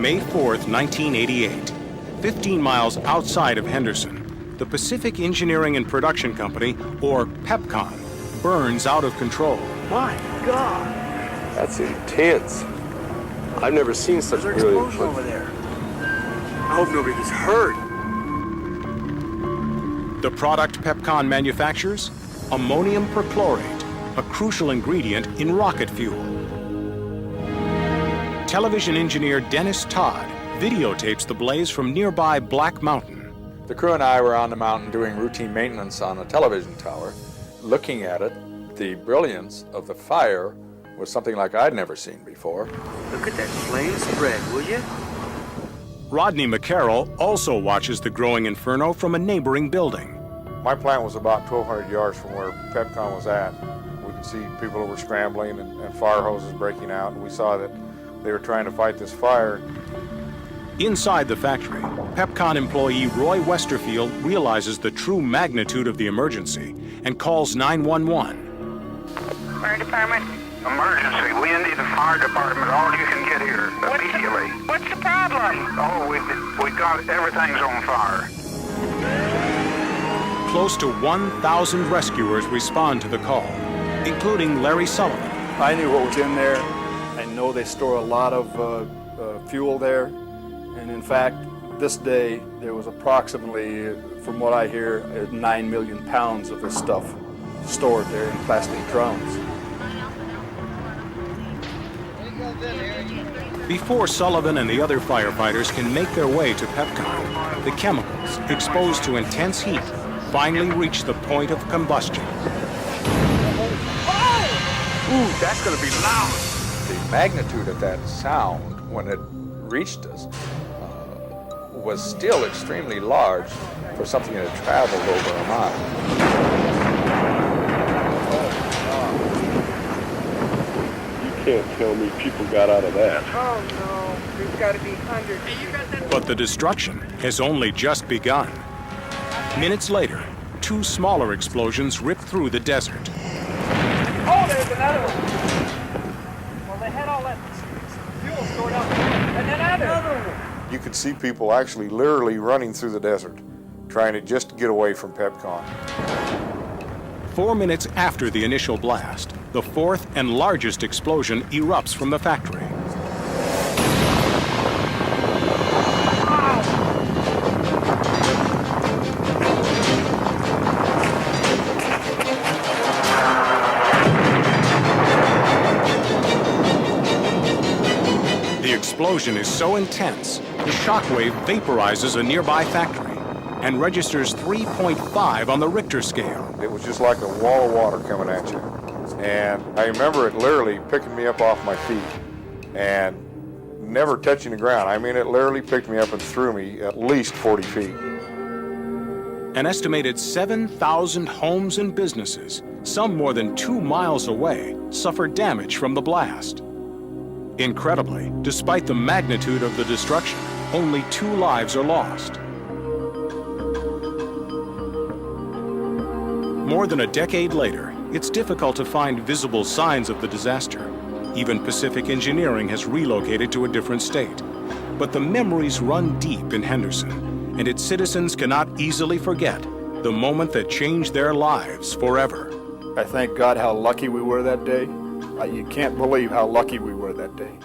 May 4th, 1988, 15 miles outside of Henderson, the Pacific Engineering and Production Company, or PEPCON, burns out of control. My God! That's intense. I've never seen such There's an explosion over there. I hope nobody gets hurt. The product PEPCON manufactures? Ammonium perchlorate, a crucial ingredient in rocket fuel. Television engineer Dennis Todd videotapes the blaze from nearby Black Mountain. The crew and I were on the mountain doing routine maintenance on a television tower. Looking at it, the brilliance of the fire was something like I'd never seen before. Look at that flame spread, will you? Rodney McCarroll also watches the growing inferno from a neighboring building. My plant was about 1,200 yards from where PEPCON was at. We could see people who were scrambling and fire hoses breaking out. We saw that they were trying to fight this fire. Inside the factory, PEPCON employee Roy Westerfield realizes the true magnitude of the emergency and calls 911. Fire department? Emergency. We need the fire department. All you can get here immediately. What's the problem? Oh, we got everything's on fire. Close to 1,000 rescuers respond to the call, including Larry Sullivan. I knew what was in there. I know they store a lot of fuel there. And in fact, this day, there was approximately, from what I hear, 9 million pounds of this stuff stored there in plastic drums. Before Sullivan and the other firefighters can make their way to PEPCON, the chemicals, exposed to intense heat, finally reach the point of combustion. Ooh, that's going to be loud. The magnitude of that sound when it reached us was still extremely large for something that had traveled over a mile. You can't tell me people got out of that. Oh no, there's got to be hundreds. Hey, you got that? But the destruction has only just begun. Minutes later, 2 smaller explosions rip through the desert. Oh, there's another one. Well, they had all that fuel stored up. And then another one. You could see people actually literally running through the desert, trying to just get away from PEPCON. 4 minutes after the initial blast, the 4th and largest explosion erupts from the factory. The explosion is so intense, the shockwave vaporizes a nearby factory and registers 3.5 on the Richter scale. It was just like a wall of water coming at you. And I remember it literally picking me up off my feet and never touching the ground. I mean, it literally picked me up and threw me at least 40 feet. An estimated 7,000 homes and businesses, some more than 2 miles away, suffered damage from the blast. Incredibly, despite the magnitude of the destruction, only 2 lives are lost. More than a decade later, it's difficult to find visible signs of the disaster. Even Pacific Engineering has relocated to a different state. But the memories run deep in Henderson, and its citizens cannot easily forget the moment that changed their lives forever. I thank God how lucky we were that day. You can't believe how lucky we were that day.